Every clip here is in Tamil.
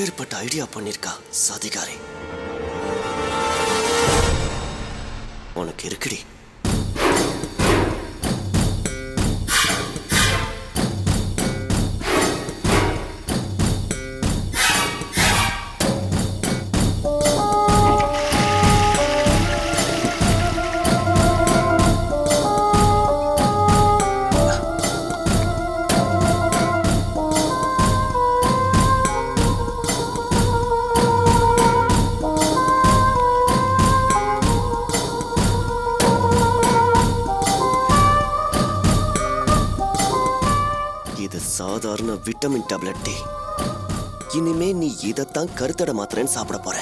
எப்பேற்பட்ட ஐடியா பண்ணிருக்கா சதிகாரி. உனக்கு இருக்குடி. சாதாரண விட்டமின் டேப்லெட் டி. இனிமே நீ இதைத்தான் கருத்தட மாத்திரன்னு சாப்பிட போற.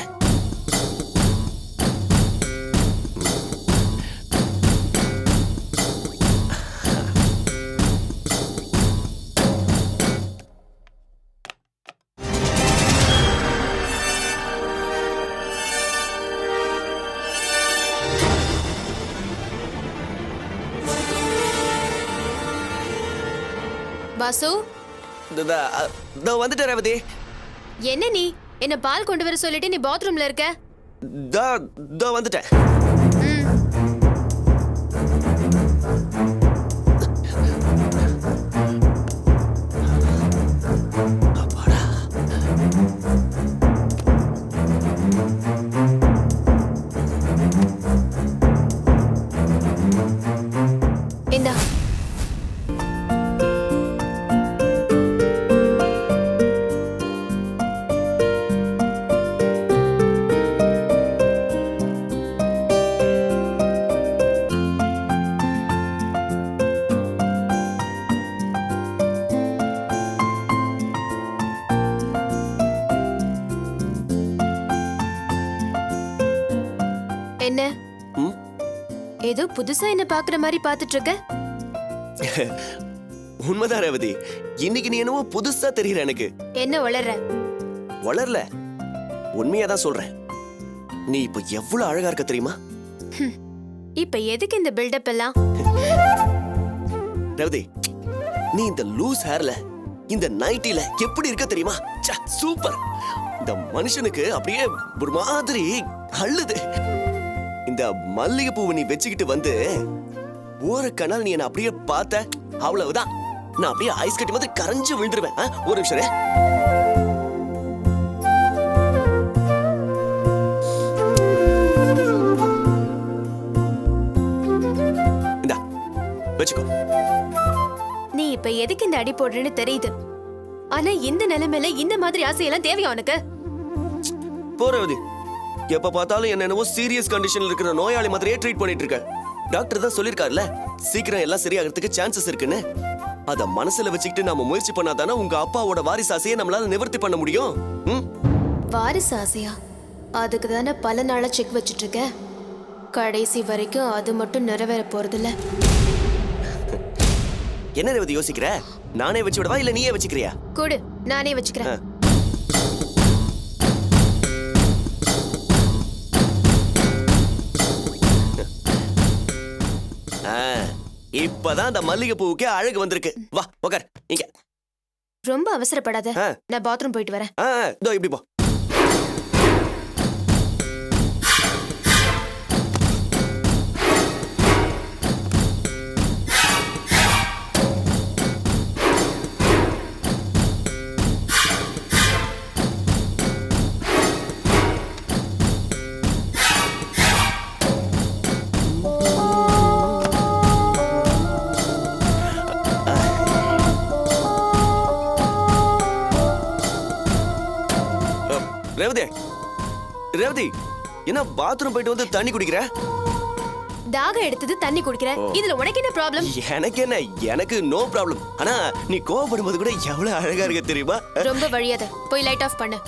பாசு, வந்துட்டேன் ரேவதி. என்ன நீ என்ன பால் கொண்டு வர சொல்லிட்டு நீ பாத்ரூம்ல இருக்க? வந்துட்டேன். இந்தா. என்ன ஏதோ புதுசா என்ன பாக்குற மாதிரி பாத்துட்டு இருக்க? உண்மைதான் ரேவதி, இன்னைக்கு நீ என்னவோ புதுசா தெரியற எனக்கு. என்ன வளர்ற? வளரல, உண்மையாதான் சொல்றேன். நீ இப்ப எவ்வளவு அழகா இருக்க தெரியுமா? இப்ப எதுக்கு இந்த பில்டப் எல்லாம்? ரேவதி, நீ இந்த லூஸ் ஹேர்ல இந்த நைட்டில எப்படி இருக்க தெரியுமா? சூப்பர். இந்த மனுஷனுக்கு அப்படியே ஒரு மாதிரி அள்ளுது. இந்த மல்லிகை பூவை நீ வச்சுக்கிட்டு வந்து ஒரு கணால் நீ என்ன அப்படியே பார்த்த, அவ்வளவுதான் நான் அப்படியே ஐஸ் கட்டி மாதிரி கரைஞ்சு விழுந்துருவேன். ஒரு நிமிஷம். இந்தா வச்சுக்கோ. நீ இப்ப எதுக்கு இந்த அடி போடுறேன்னு தெரியுது. ஆனா இந்த நிலைமையில இந்த மாதிரி ஆசையெல்லாம் தேவையா உனக்கு? போறவதி, எப்ப பார்த்தாலும் என்னவோ சீரியஸ் கண்டிஷன்ல இருக்கிற நோயாளி மாதிரியே ட்ரீட் பண்ணிட்டு இருக்க. டாக்டர் தான் சொல்லிருக்காருல்ல, சீக்கிரம் எல்லாம் சரியாகிறதுக்கு சான்சஸ் இருக்குன்னு. அத மனசுல வச்சுக்கிட்டு நாம முயற்சி பண்ணாதானே உங்க அப்பாவோட வாரிசு ஆசையை நம்மளால நிவர்த்தி பண்ண முடியும். வாரிசு ஆசையா? அதுக்கு தானே பல நாளா செக் வச்சுட்டு இருக்க. கடைசி வரைக்கும் அது மட்டும் நிறைவேற போறதில்ல. என்ன ரேவதி யோசிக்கிற? நானே வச்சு விடவா இல்ல நீயே வச்சுக்கிறியா? கூடு, நானே வச்சுக்கிறேன். இப்பதான் அந்த மல்லிகை பூவுக்கே அழகு வந்திருக்கு. வா உட்கார் இங்க. ரொம்ப அவசரப்படாத, நான் பாத்ரூம் போயிட்டு வரேன். இதோ இப்படி போ. ரேவதி, ரேவதி, என்ன பாத்ரூம் போயிட்டு வந்து தண்ணி குடிக்கிற? தாகம் எடுத்தது தண்ணி குடிக்கிறேன். இதுல உனக்கு என்ன ப்ராப்ளம்? எனக்கு என்ன, எனக்கு நோ ப்ராப்ளம். ஆனா நீ கோவப்படும் போது கூட எவ்வளவு அழகா இருக்க தெரியுமா? ரொம்ப வழியாத, போய் லைட் ஆஃப் பண்ணு.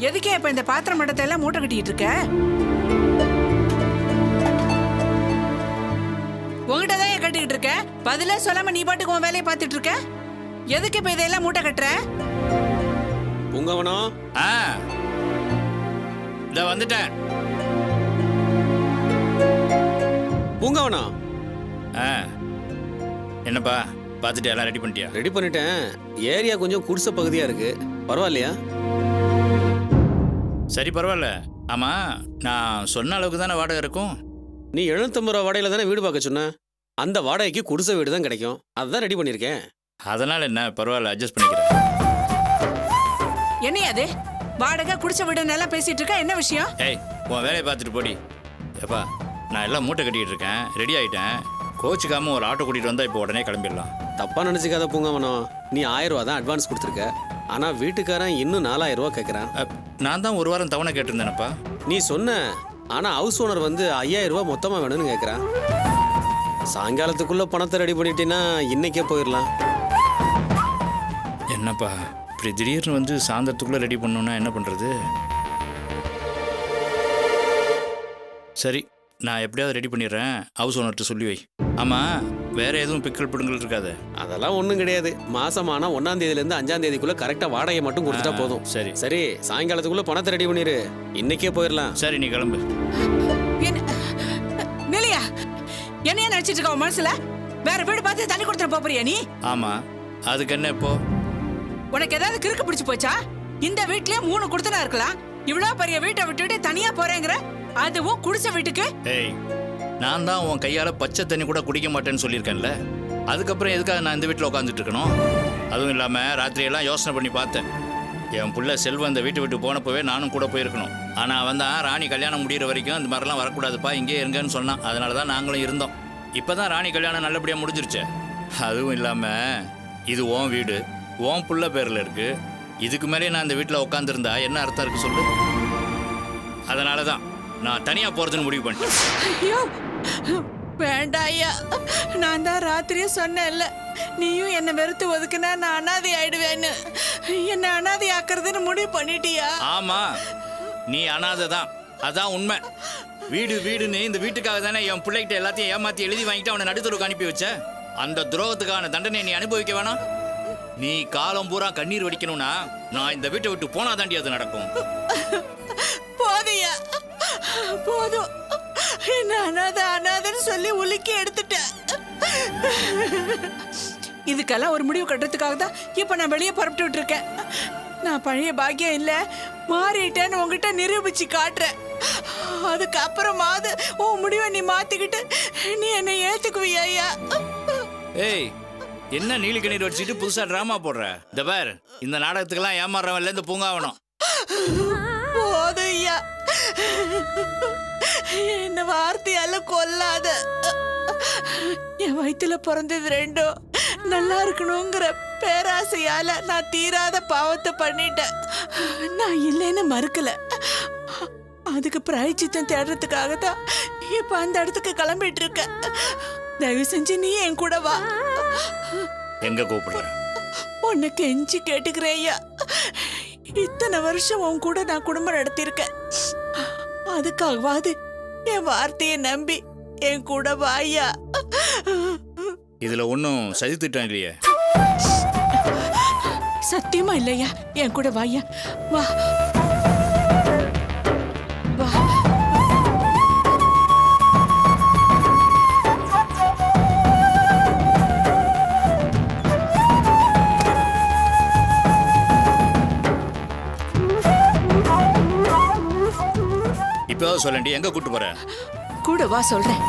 எதுக்கே இப்ப இந்த பாத்திரம் மட்டத்தை எல்லாம் மூட்டை கட்டிட்டு இருக்க? உங்ககிட்ட தான் கட்டிக்கிட்டு இருக்க, பதிலே சொல்லாம நீ பாட்டுக்கு உன் வேலையை பார்த்துட்டு இருக்க. எதுக்கு இப்ப இதெல்லாம் மூட்டை கட்டுற? பூங்கவனம் இத வந்துட்டேன். பூங்கவனம் என்னப்பா பார்த்துட்டு எல்லாம் ரெடி பண்ணிட்டியா? ரெடி பண்ணிட்டேன். ஏரியா கொஞ்சம் குடிசை பகுதியா இருக்கு, பரவாயில்லையா? சரி பரவாயில்ல. ஆமா, நான் சொன்ன அளவுக்கு தானே வாடகை இருக்கும்? நீ 750 ரூபா வாடகையில தானே வீடு பார்க்க சொன்ன. அந்த வாடகைக்கு குடிசை வீடு தான் கிடைக்கும், அதுதான் ரெடி பண்ணியிருக்கேன். அதனால என்ன, பரவாயில்ல, அட்ஜஸ்ட் பண்ணிக்கிறேன். என்ன அது வாடகை குடிச்ச வீடு எல்லாம் பேசிட்டு இருக்க? என்ன விஷயம்? ஏய், உன் வேலையை பார்த்துட்டு போடி. ஏப்பா, நான் எல்லாம் மூட்டை கட்டிட்டு இருக்கேன், ரெடி ஆயிட்டேன். கோச்சுக்காம ஒரு ஆட்டோ கூட்டிட்டு வந்தா இப்போ உடனே கிளம்பிடலாம். தப்பா நினைச்சுக்காத பூங்கவனம். நீ 1000 ரூபா தான் அட்வான்ஸ் கொடுத்துருக்க, ஆனா வீட்டுக்காரன் இன்னும் 4000 ரூபா கேட்கறான். நான் தான் ஒரு வாரம் தவணை கேட்டிருந்தேனப்பா. நீ சொன்ன, ஆனா ஹவுஸ் ஓனர் வந்து 5000 ரூபா மொத்தமா வேணும்னு கேட்கறான். சாயங்காலத்துக்குள்ள பணத்தை ரெடி பண்ணிட்டீங்கன்னா இன்னைக்கே போயிடலாம். என்னப்பா இப்படி திடீர்னு வந்து சாயந்தரத்துக்குள்ள ரெடி பண்ணணும்னா என்ன பண்றது? சரி, நான் எப்படியாவது ரெடி பண்ணிடுறேன். ஹவுஸ் ஓனர்கிட்ட சொல்லி வை. ஆமா, வேற எதுவும் பிக்கல் பிடுங்கல் இருக்காது? அதெல்லாம் ஒண்ணும் கிடையாது. மாசமானா 1ஆம் தேதியில இருந்து 5ஆம் தேதிக்குள்ள கரெக்டா வாடகை மட்டும் கொடுத்துட்டா போதும். சரி சரி, சாயங்காலத்துக்குள்ள பணத்தை ரெடி பண்ணிரு, இன்னைக்கே போயிடலாம். சரி, நீ கிளம்பு. நிலையா என்னைய நினைச்சிட்டு இருக்க உன் மனசுல? வேற வீடு பார்த்து தண்ணி கொடுத்துட போறியா நீ? ஆமா, அதுக்கு என்ன இப்போ? உனக்கு ஏதாவது கிறுக்கு பிடிச்சு போச்சா? இந்த வீட்லயே 3 கொடுத்தனா இருக்கலாம், இவ்வளவு பெரிய வீட்டை விட்டுட்டு தனியா போறேங்கிற, அதுவும் குடிசை வீட்டுக்கு. ஏய், நான் தான் உன் கையால பச்சை தண்ணி கூட குடிக்க மாட்டேன்னு சொல்லியிருக்கேன்ல, அதுக்கப்புறம் எதுக்காக நான் இந்த வீட்டில் உட்காந்துட்டு இருக்கணும்? அதுவும் இல்லாம ராத்திரியெல்லாம் யோசனை பண்ணி பார்த்தேன். என் புள்ள செல்வம் இந்த வீட்டை விட்டு போனப்பவே நானும் கூட போயிருக்கணும். ஆனா அவன் தான் ராணி கல்யாணம் முடிகிற வரைக்கும் இந்த மாதிரிலாம் வரக்கூடாதுப்பா, இங்கே இருங்கன்னு சொன்னான். அதனால தான் நாங்களும் இருந்தோம். இப்பதான் ராணி கல்யாணம் நல்லபடியா முடிஞ்சிருச்சு. அதுவும் இல்லாம இது உன் வீடு, உன் புள்ள பேர்ல இருக்கு. இதுக்கு மேலே நான் இந்த வீட்டில் உட்காந்துருந்தா என்ன அர்த்தம் இருக்கு சொல்லு? அதனால தான் நான் தனியா போறதுன்னு முடிவு பண்ணிட்டேன். ஐயோ வேண்டாம் ஐயா, நான் தான் ராத்திரியே சொன்னேன்ல, நீயும் என்ன வெறுத்து ஒதுக்குனா நான் அனாதை ஆயிடுவேன்னு. என்ன அனாதை ஆக்குறதுன்னு முடிவு பண்ணிட்டியா? ஆமா, நீ அனாதை தான், அதான் உண்மை. வீடு வீடுன்னு இந்த வீட்டுக்காக தானே என் பிள்ளைகிட்ட எல்லாத்தையும் ஏமாத்தி எழுதி வாங்கிட்டு அவனை நடுத்தருக்கு அனுப்பி வச்ச. அந்த துரோகத்துக்கான தண்டனை நீ அனுபவிக்க வேணாம். நீ காலம் பூரா கண்ணீர் வடிக்கணும்னா நான் இந்த வீட்டை விட்டு போனாதாண்டி அது நடக்கும். போதியா, போதும். என்ன அனாதைன்னு சொல்லி உலுக்கி எடுத்துட்டேன். இதுக்கெல்லாம் ஒரு முடிவு கட்டுறதுக்காக தான் இப்ப நான் வெளியே புறப்பட்டு விட்டுருக்கேன். நான் பழைய பாக்கியம் இல்ல, மாறிட்டேன்னு உங்ககிட்ட நிரூபிச்சு காட்டுறேன். அதுக்கப்புறமாவது உன் முடிவை நீ மாத்திக்கிட்டு நீ என்னை ஏத்துக்குவியா ஐயா? ஏய், என்ன நீலி கண்ணீர் வச்சுட்டு புதுசா டிராமா போடுற? இந்த பார், இந்த நாடகத்துக்கெல்லாம் ஏமாறவன்ல இந்த பூங்காவனம். போதும் ஐயா, என்ன வார்த்தையால கொல்லாத. என் வயிற்றுல பிறந்தது 2 நல்லா இருக்கணுங்கிற பேராசையால நான் தீராத பாவத்தை பண்ணிட்டேன். நான் இல்லைன்னு மறுக்கல, அதுக்கு பிராயச்சித்தம் தேடுறதுக்காக தான் இப்ப அந்த இடத்துக்கு கிளம்பிட்டு இருக்க. தயவு செஞ்சு நீ என் கூட வா. எங்க கூப்பிடுற? உன்னை கெஞ்சி கேட்டுக்கிறேன் ஐயா. இத்தனை வருஷம் உன் கூட நான் குடும்பம் நடத்தியிருக்கேன், அதுக்காகவாது என் வார்த்தையை நம்பி என் கூட வாயா. இதுல ஒன்னும் சதி திட்டம் இல்லையே? சத்தியமா இல்லையா? என் கூட வாயா, வா வா. இப்போ சொல்லண்டி, எங்க கூட்டு போற? கூட வா சொல்றேன்.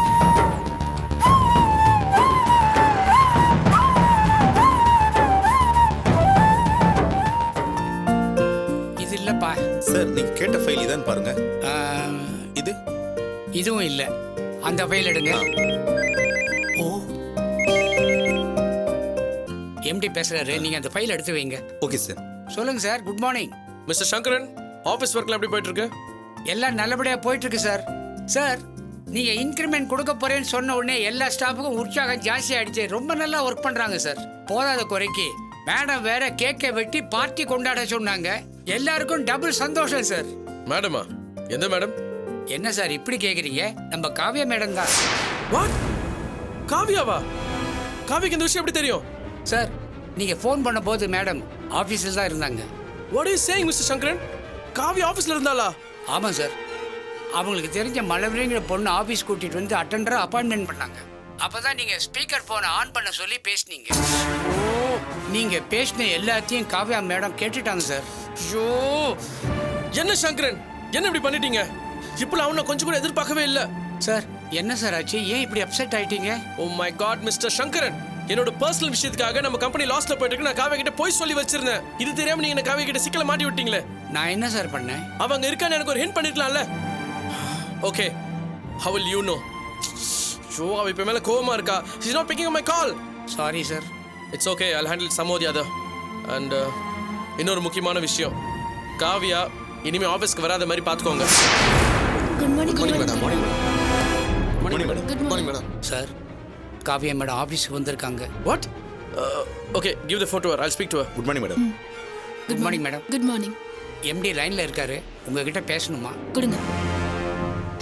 இது இல்லப்பா சார், நீங்க கேட்ட ஃபைல் இதான் பாருங்க. இது இதுவும் இல்ல, அந்த ஃபைல் எடுங்க. ஓ, எம்டி பேசுறாரு, நீங்க அந்த ஃபைல் எடுத்து வைங்க. Okay sir. சொல்லுங்க sir. Good morning mister Sankaran. Office ஒர்க்ல எப்படி போயிட்டு இருக்கு? எல்லாம் நல்லபடியா போயிட்டு இருக்கு சார். சார், நீங்க இன்கிரிமெண்ட் கொடுக்க போறேன்னு சொன்ன உடனே எல்லா ஸ்டாஃபுக்கும் உற்சாகம் ஜாஸ்தி ஆயிடுச்சு. ரொம்ப நல்லா ஒர்க் பண்றாங்க சார். போதாத குறைக்கு மேடம் வேற கேக்கை வெட்டி பார்ட்டி கொண்டாட சொன்னாங்க. எல்லாருக்கும் டபுள் சந்தோஷம் சார். மேடமா? எந்த மேடம்? என்ன சார் இப்படி கேக்குறீங்க? நம்ம காவ்யா மேடம் தான். வாட்? காவியாவா? காவியாக்கு இந்த விஷயம் எப்படி தெரியும்? சார் நீங்க ஃபோன் பண்ண போது மேடம் ஆபீஸ்ல தான் இருந்தாங்க. What are you saying mister Sankaran? Kavya ஆபீஸ்ல இருந்தாளா? ஆமாம் சார். அவங்களுக்கு தெரிஞ்ச மலர்விங்கிற பொண்ணு ஆபீஸ் கூட்டிட்டு வந்து அட்டெண்டரா அப்பாயின்மெண்ட் பண்ணாங்க. அப்பதான் நீங்க ஸ்பீக்கர் போனை ஆன் பண்ண சொல்லி பேசுனீங்க. ஓ, நீங்க பேசின எல்லாத்தையும் காவ்யா மேடம் கேட்டுட்டாங்க சார். ஐயோ, என்ன சங்கரன், என்ன இப்படி பண்ணிட்டீங்க? இப்பெல்லாம் அவனை கொஞ்சம் கூட எதிர்பார்க்கவே இல்ல. சார் என்ன சார் ஆச்சு? ஏன் இப்படி அப்செட் ஆயிட்டீங்க? Oh my God mister Sankaran, என்னோட பர்சனல் விஷயத்துக்காக நம்ம கம்பெனி லாஸ்ல போயிட்டு இருக்கு. நான் காவியா கிட்ட போய் சொல்லி வச்சிருந்தேன். இது தெரியாம நீங்க என்ன காவியா கிட்ட சிக்கல மாட்டி விட்டீங்களே. நான் என்ன சார் பண்ணேன்? அவங்க இருக்கான்னு எனக்கு ஒரு ஹிண்ட் பண்ணிருக்கலாம்ல. Okay, how will you know? So, அவ இப்ப மேல கோவமா இருக்கா. she's not picking up my call. Sorry sir. It's okay, I'll handle it some or the other. And இன்னொரு முக்கியமான விஷயம், காவியா இனிமே ஆபீஸ்க்கு வராத மாதிரி பாத்துக்கோங்க. Good morning good morning madam. Sir Kavya madam ஆபீஸ்க்கு வந்திருக்காங்க. What? Okay, give the phone to her. I'll speak to her. Good morning madam. Good morning madam. Good morning. MD லைன்ல இருக்காரு, உங்ககிட்ட பேசணுமா? கொடுங்க.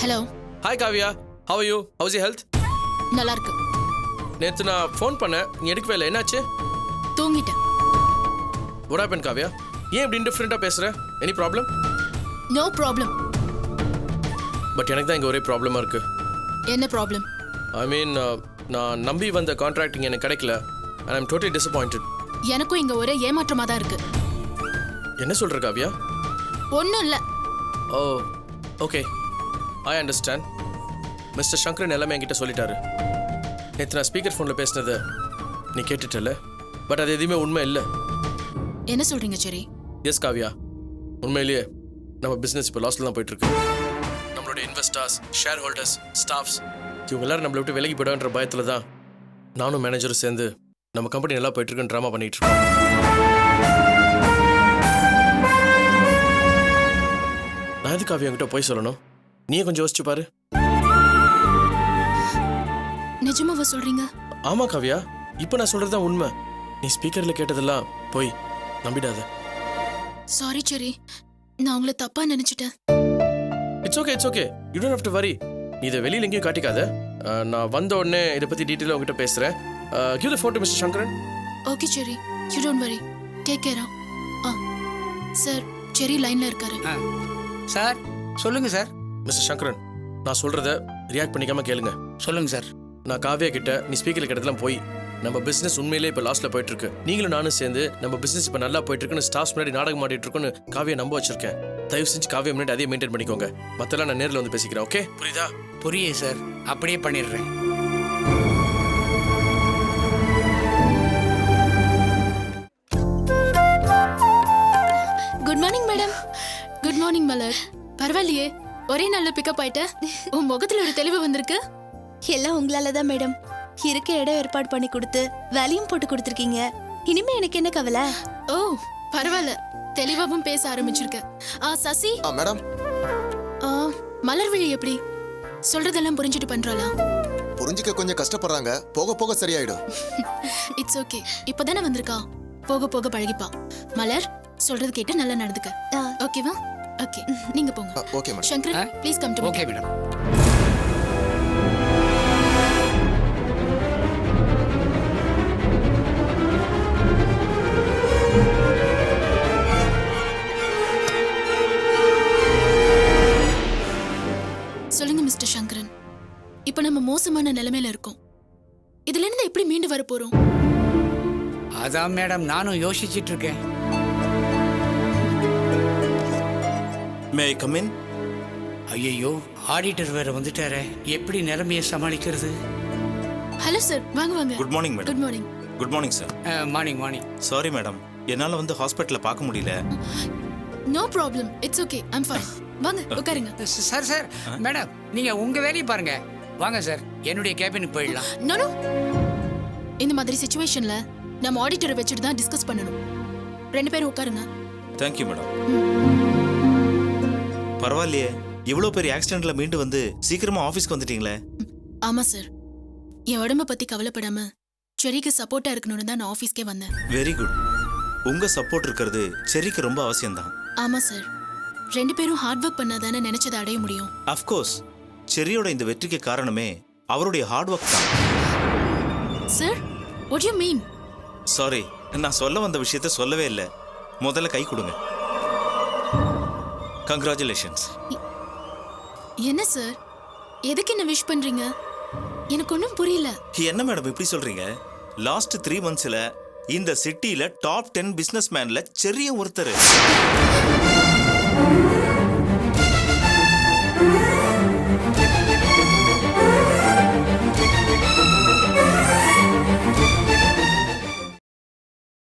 Hello. Hi Kavya, how are you? How's your health? நல்லா இருக்கு. நேத்து நான் ஃபோன் பண்ணேன், நீ எடுக்கவே இல்லை. என்னாச்சு? தூங்கிட்டேன். What happened Kavya? ஏன் இப்படி இன்டிஃபரண்டா பேசுற? Any problem? No problem. But எனக்கு தான் இங்க ஒரே ப்ராப்ளமா இருக்கு. என்ன ப்ராப்ளம்? ஐ மீன், நான் நம்பி வந்த கான்ட்ராக்டிங் எனக்கு கிடைக்கல. and I'm totally disappointed. எனக்கும் இங்க ஒரே ஏமாற்றமா தான் இருக்கு. என்ன சொல்ற காவியா? ஒண்ணும் இல்ல. Oh okay, I understand. Mister Sankaran எல்லாமே என்கிட்ட சொல்லிட்டாரு. நேற்று நான் ஸ்பீக்கர் ஃபோனில் பேசினதை நீ கேட்டுட்டல, பட் அது எதுவுமே உண்மை இல்லை. என்ன சொல்றீங்க சரி? எஸ் காவியா, உண்மையிலேயே நம்ம பிஸ்னஸ் இப்போ லாஸ்ல தான் போயிட்டு இருக்கு. நம்மளுடைய இன்வெஸ்டர்ஸ், ஷேர் ஹோல்டர்ஸ், ஸ்டாஃப்ஸ் இவங்க எல்லாரும் நம்மளை விட்டு விலகி போயிடுன்ற பயத்தில் தான் நானும் மேனேஜரும் சேர்ந்து நம்ம கம்பெனி நல்லா போயிட்டு இருக்குன்னு ட்ராமா பண்ணிட்டு இருக்கோம். நான் எது காவியா என்கிட்ட போய் சொல்லணும்? நீயே கொஞ்சம் யோசிச்சு பாரு. நிஜமாவா சொல்றீங்க? ஆமா காவியா, இப்போ நான் சொல்றதுதான் உண்மை. நீ ஸ்பீக்கர்ல கேட்டதெல்லாம் போய் நம்பிடாத. சாரி சரி, நான் உங்களை தப்பா நினைச்சிட்டேன். It's okay, you don't have to worry. நீ இதை வெளியில எங்கேயும் காட்டிக்காத. நான் வந்த உடனே இதை பத்தி டீட்டெயிலாக உங்ககிட்ட பேசுறேன். Give the phone to mister Sankaran. Okay சரி, you don't worry. Take care. Sir செரி லைன்ல இருக்காரு. சார் சொல்லுங்க சார். மிஸ்டர் சங்கரன், நான் சொல்றத ரியாக்ட் பண்ணிக்காம கேளுங்க. சொல்லுங்க சார். நான் காவியா கிட்ட நீ ஸ்பீக்கர்ல கேட்டதெல்லாம் போய் நம்ம பிசினஸ் உண்மையிலே இப்போ லாஸ்ட்ல போயிட்டு இருக்கு, நீங்களும் நானும் சேர்ந்து நம்ம பிசினஸ் இப்போ நல்லா போயிட்டு இருக்குன்னு ஸ்டாஃப்ஸ் முன்னாடி நாடகம் மாட்டிட்டு இருக்குன்னு காவியா நம்ப வச்சிருக்கேன். தயவு செஞ்சு காவியா முன்னாடி அதே மெயின்டைன் பண்ணிக்கோங்க. மத்தெல்லாம் நான் நேரில் வந்து பேசிக்கிறேன். ஓகே, புரியுதா? புரியுது சார், அப்படியே பண்ணிடுறேன். Good morning madam. Good morning Malar. பரவாயில்லையே, ஒரே நல்ல பிக்கப் ஆயிட்ட. உன் முகத்துல ஒரு தெளிவு வந்திருக்கு. எல்லாம் உங்களால தான் மேடம். இருக்க இடம் ஏற்பாடு பண்ணி கொடுத்து வேலையும் போட்டு கொடுத்துருக்கீங்க. இனிமே எனக்கு என்ன கவலை? ஓ பரவாயில்ல, தெளிவாவும் பேச ஆரம்பிச்சிருக்க. சசி மேடம், மலர்விழி எப்படி? சொல்றதெல்லாம் புரிஞ்சுட்டு பண்றாளா? புரிஞ்சுக்க கொஞ்சம் கஷ்டப்படுறாங்க, போக போக சரியாயிடும். இட்ஸ் ஓகே, இப்பதானே வந்திருக்கா, போக போக பழகிப்பா. மலர் சொல்றது கேட்டு நல்லா நடந்துக்க. ஓகேவா? ஓகே, நீங்க போங்க. Okay madam. Sankaran please come to. Okay madam. சொல்லுங்க மிஸ்டர் சங்கரன், இப்ப நம்ம மோசமான நிலைமையில இருக்கோம். இதுல இருந்து எப்படி மீண்டு வர போறோம்? அதான் மேடம் நானும் யோசிச்சுட்டு இருக்கேன். மே ஐ கம் இன்? ஐயோ, ஆடிட்டர் வேற வந்துட்டாரே, எப்படி நிலைமையை சமாளிக்கிறது? ஹலோ சார், வாங்க வாங்க. Good morning madam. Good morning. Good morning sir. Morning. Sorry madam, என்னால் வந்து ஹாஸ்பிட்டலில் பார்க்க முடியல. No problem, it's okay, I'm fine. வாங்க உட்காருங்க. சார் மேடம் நீங்க உங்க வேலையை பாருங்க. வாங்க சார், என்னுடைய கேபினுக்கு போயிடலாம். நோ இந்த மாதிரி சிச்சுவேஷன்ல நம்ம ஆடிட்டரை வச்சுட்டு தான் டிஸ்கஸ் பண்ணணும். 2 பேரும் உட்காருங்க. Thank you madam. பரவாயில்லையே, இவ்வளோ பெரிய ஆக்சிடென்ட்ல மீண்டு வந்து சீக்கிரமா ஆஃபீஸ்க்கு வந்துட்டீங்களே. ஆமா சார், என் உடம்ப பத்தி கவலைப்படாம செரிக்கு சப்போர்ட்டா இருக்கணும்னு தான் நான் ஆஃபீஸ்க்கே வந்தேன். Very good. உங்க சப்போர்ட் இருக்கிறது செரிக்கு ரொம்ப அவசியம்தான். ஆமா சார், 2 பேரும் ஹார்ட் ஒர்க் பண்ணாதானே நினைச்சதை அடைய முடியும். அஃப்கோர்ஸ் செர்ரியோட இந்த வெற்றிக்கு காரணமே அவருடைய ஹார்ட் ஒர்க் தான். Sir, what do you mean? Sorry, நான் சொல்ல வந்த விஷயத்த சொல்லவே இல்லை. முதல்ல கை கொடுங்க. கங்க்ராச்சுலேஷன்ஸ். என்ன சார், எதுக்கு என்ன விஷ் பண்றீங்க? எனக்கு ஒன்றும் புரியல. என்ன மேடம் இப்படி சொல்றீங்க? லாஸ்ட் 3 monthsல இந்த சிட்டில டாப் 10 பிசினஸ் மேன்ல செர்ரியும் ஒருத்தர்.